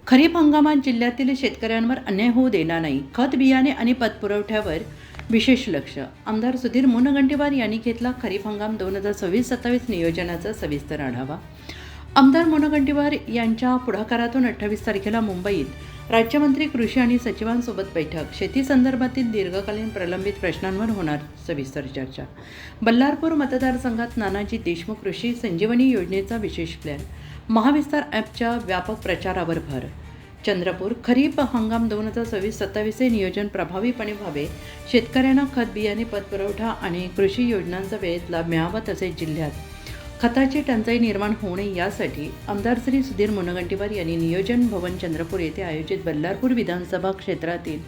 खरीप हंगामात जिल्ह्यातील शेतकऱ्यांवर अन्याय होऊ देणार नाही. खत, बियाणे आणि पतपुरवठ्यावर विशेष लक्ष. आमदार सुधीर मुनगंटीवार यांनी घेतला खरीप हंगाम 2026-27 नियोजनाचा सविस्तर आढावा. आमदार मुनगंटीवार यांच्या पुढाकारातून 28 तारखेला मुंबईत राज्यमंत्री कृषी आणि सचिवांसोबत बैठक. शेती संदर्भातील दीर्घकालीन प्रलंबित प्रश्नांवर होणार सविस्तर चर्चा. बल्लारपूर मतदारसंघात नानाजी देशमुख कृषी संजीवनी योजनेचा विशेष प्लॅन. महाविस्तार ॲपच्या व्यापक प्रचारावर भर. चंद्रपूर खरीप हंगाम 2026-27 नियोजन प्रभावीपणे व्हावे, शेतकऱ्यांना खत, बियाणे, पतपुरवठा आणि कृषी योजनांचा वेळेत लाभ मिळावा, तसेच जिल्ह्यात खताची टंचाई निर्माण होऊ नये यासाठी आमदार श्री सुधीर मुनगंटीवार यांनी नियोजन भवन चंद्रपूर येथे आयोजित बल्लारपूर विधानसभा क्षेत्रातील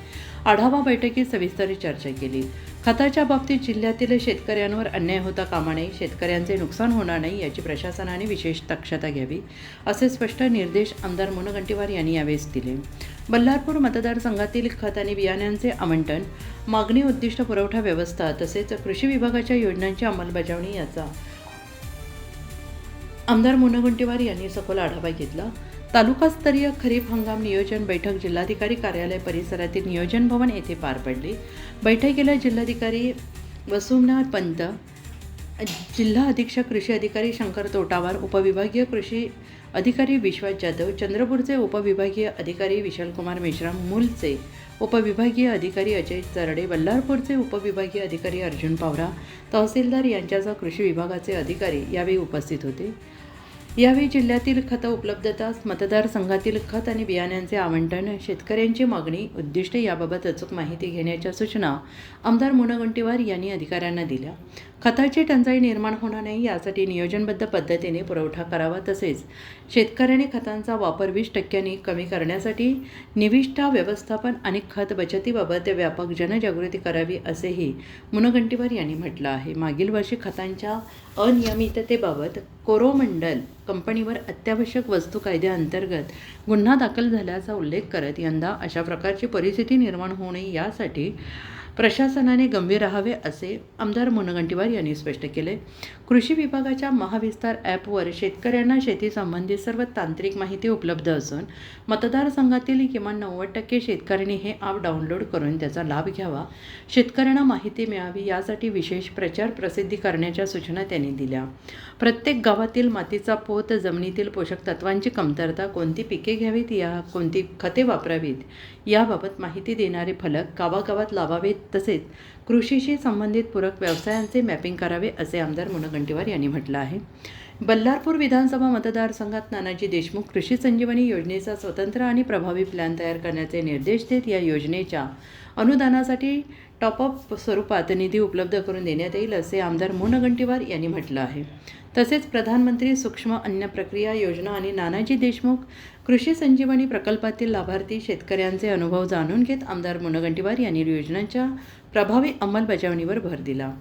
आढावा बैठकीत सविस्तर चर्चा केली. खताच्या बाबतीत जिल्ह्यातील शेतकऱ्यांवर अन्याय होता कामा नये, शेतकऱ्यांचे नुकसान होणार नाही याची प्रशासनाने विशेष दक्षता घ्यावी, असे स्पष्ट निर्देश आमदार मुनगंटीवार यांनी यावेळेस दिले. बल्लारपूर मतदारसंघातील खत आणि बियाण्यांचे आवंटन, मागणी, उद्दिष्ट, पुरवठा व्यवस्था तसेच कृषी विभागाच्या योजनांची अंमलबजावणी याचा आमदार मुनगंटीवार यांनी सखोल आढावा घेतला. तालुकास्तरीय खरीप हंगाम नियोजन बैठक जिल्हाधिकारी कार्यालय परिसरातील नियोजन भवन येथे पार पडली. बैठकीला जिल्हाधिकारी वसुमनाथ पंत, जिल्हा अधीक्षक कृषी अधिकारी शंकर तोटावार, उपविभागीय कृषी अधिकारी विश्वास जाधव, चंद्रपूरचे उपविभागीय अधिकारी विशालकुमार मेश्राम, मूलचे उपविभागीय अधिकारी अजय चरडे, बल्लारपूरचे उपविभागीय अधिकारी अर्जुन पावरा, तहसीलदार यांच्यासह कृषी विभागाचे अधिकारी यावेळी उपस्थित होते. यावेळी जिल्ह्यातील खत उपलब्धता, मतदारसंघातील खत आणि बियाण्यांचे आवंटन, शेतकऱ्यांची मागणी, उद्दिष्टे याबाबत अचूक माहिती घेण्याच्या सूचना आमदार मुनगंटीवार यांनी अधिकाऱ्यांना दिल्या. खताची टंचाई निर्माण होणार नाही यासाठी नियोजनबद्ध पद्धतीने पुरवठा करावा, तसेच शेतकऱ्यांनी खतांचा वापर 20% कमी करण्यासाठी निविष्ठा व्यवस्थापन आणि खत बचतीबाबत व्यापक जनजागृती करावी, असेही मुनगंटीवार यांनी म्हटलं आहे. मागील वर्षी खतांच्या अनियमिततेबाबत कोरोमंडल कंपनीवर अत्यावश्यक वस्तू कायद्याअंतर्गत गुन्हा दाखल झाल्याचा उल्लेख करत यंदा अशा प्रकारची परिस्थिती निर्माण होऊ नये यासाठी प्रशासनाने गंभीर राहावे, असे आमदार मुनगंटीवार यांनी स्पष्ट केले. कृषी विभागाच्या महाविस्तार ॲपवर शेतकऱ्यांना शेतीसंबंधी सर्व तांत्रिक माहिती उपलब्ध असून मतदारसंघातील किमान 90% शेतकऱ्यांनी हे ॲप डाउनलोड करून त्याचा लाभ घ्यावा. शेतकऱ्यांना माहिती मिळावी यासाठी विशेष प्रचार प्रसिद्धी करण्याच्या सूचना त्यांनी दिल्या. प्रत्येक गावातील मातीचा पोत, जमिनीतील पोषक तत्वांची कमतरता, कोणती पिके घ्यावीत, कोणती खते वापरावीत याबाबत माहिती देणारे फलक गावागावात लावावेत, तसेच कृषीशी संबंधित पूरक व्यवसायांचे मॅपिंग करावे, असे आमदार मुनगंटीवार यांनी म्हटलं आहे. बल्लारपूर विधानसभा मतदारसंघात नानाजी देशमुख कृषी संजीवनी योजनेचा स्वतंत्र आणि प्रभावी प्लॅन तयार करण्याचे निर्देश देत या योजनेच्या अनुदानासाठी टॉपअप स्वरूपात निधी उपलब्ध करून देण्यात येईल, असे आमदार मुनगंटीवार यांनी म्हटलं आहे. तसेच प्रधानमंत्री सूक्ष्म अन्न प्रक्रिया योजना आणि नानाजी देशमुख कृषी संजीवनी प्रकल्पातील लाभार्थी शेतकऱ्यांचे अनुभव जाणून घेत आमदार मुनगंटीवार यांनी योजनांच्या प्रभावी अंमलबजावणीवर भर दिला.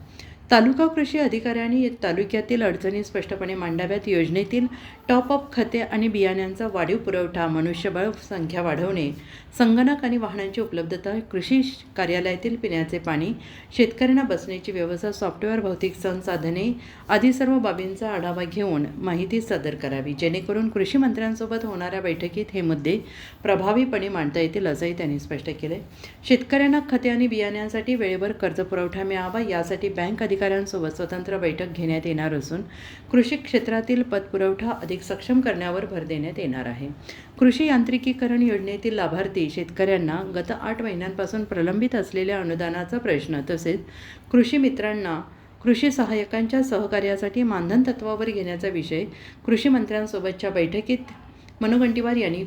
तालुका कृषी अधिकाऱ्यांनी तालुक्यातील अडचणी स्पष्टपणे मांडाव्यात. योजनेतील टॉपअप खते आणि बियाण्यांचा वाढीव पुरवठा, मनुष्यबळ संख्या वाढवणे, संगणक आणि वाहनांची उपलब्धता, कृषी कार्यालयातील पिण्याचे पाणी, शेतकऱ्यांना बसण्याची व्यवस्था, सॉफ्टवेअर, भौतिक संसाधने आदी सर्व बाबींचा आढावा घेऊन माहिती सादर करावी, जेणेकरून कृषी मंत्र्यांसोबत होणाऱ्या बैठकीत हे मुद्दे प्रभावीपणे मांडता येतील, असंही त्यांनी स्पष्ट केले. शेतकऱ्यांना खते आणि बियाण्यांसाठी वेळेवर कर्ज पुरवठा मिळावा यासाठी बँक अधिकाऱ्यांसोबत स्वतंत्र बैठक घेण्यात येणार असून कृषी क्षेत्रातील पतपुरवठा अधिक सक्षम करण्यावर भर देण्यात येणार आहे. कृषी यांत्रिकीकरण योजनेतील लाभार्थी शेतकऱ्यांना गत 8 महिन्यांपासून प्रलंबित असलेल्या अनुदानाचा प्रश्न, तसेच कृषी मित्रांना कृषी सहाय्यकांच्या सहकार्यासाठी मानधन तत्वावर घेण्याचा विषय कृषी मंत्र्यांसोबतच्या बैठकीत मुनगंटीवार यांनी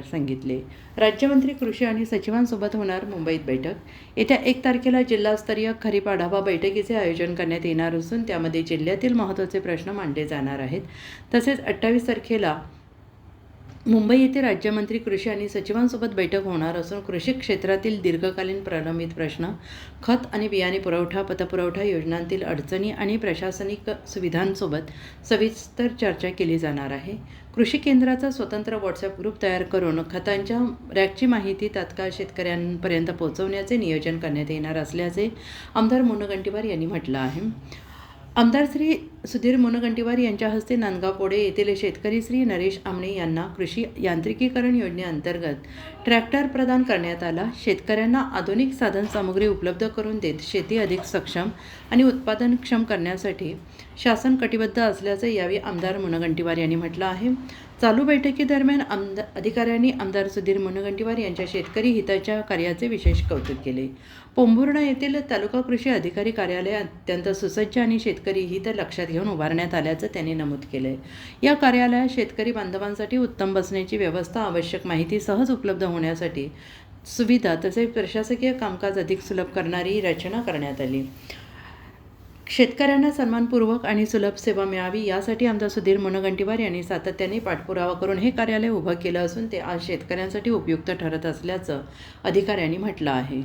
सांगितले. राज्यमंत्री कृषी आणि सचिवांसोबत होणार मुंबईत बैठक. येत्या 1 तारखेला जिल्हास्तरीय खरीप आढावा बैठकीचे आयोजन करण्यात येणार असून त्यामध्ये जिल्ह्यातील महत्त्वाचे प्रश्न मांडले जाणार आहेत. तसेच 28 तारखेला मुंबई येथे राज्यमंत्री कृषी आणि सचिवांसोबत बैठक होणार असून कृषी क्षेत्रातील दीर्घकालीन प्रलंबित प्रश्न, खत आणि बियाणे पुरवठा, पतपुरवठा योजनांतील अडचणी आणि प्रशासनिक सुविधांसोबत सविस्तर चर्चा केली जाणार आहे. कृषी केंद्राचा स्वतंत्र व्हॉट्सॲप ग्रुप तयार करून खतांच्या रॅकची माहिती तात्काळ शेतकऱ्यांपर्यंत पोहोचवण्याचे नियोजन करण्यात येणार असल्याचे आमदार मुनगंटीवार यांनी म्हटलं आहे. आमदार श्री सुधीर मुनगंटीवार यांच्या हस्ते नांदगाव पोडे येथील शेतकरी श्री नरेश आमणे यांना कृषी यांत्रिकीकरण योजनेअंतर्गत ट्रॅक्टर प्रदान करण्यात आला। शेतकऱ्यांना आधुनिक साधनसामुग्री उपलब्ध करून देत शेती अधिक सक्षम आणि उत्पादनक्षम करण्यासाठी शासन कटिबद्ध असल्याचे यावेळी आमदार मुनगंटीवार यांनी म्हटलं आहे। चालू बैठकीदरम्यान अधिकाऱ्यांनी आमदार सुधीर मुनगंटीवार यांच्या शेतकरी हिताच्या कार्याचे विशेष कौतुक केले। पोंभुर्णा येथील तालुका कृषी अधिकारी कार्यालय अत्यंत सुसज्ज आणि शेतकरी हित लक्षात घेऊन उभारण्यात आल्याचं त्यांनी नमूद केले। या कार्यालयात शेतकरी बांधवांसाठी उत्तम बसण्याची व्यवस्था, आवश्यक माहिती सहज उपलब्ध होण्यासाठी सुविधा तसेच प्रशासकीय कामकाज अधिक सुलभ करणारी रचना करण्यात आली। शेतकऱ्यांना सन्मानपूर्वक आणि सुलभ सेवा मिळावी यासाठी आमदार सुधीर मुनगंटीवार यांनी सातत्याने पाठपुरावा करून हे कार्यालय उभं केलं असून ते आज शेतकऱ्यांसाठी उपयुक्त ठरत असल्याचं अधिकाऱ्यांनी म्हटलं आहे।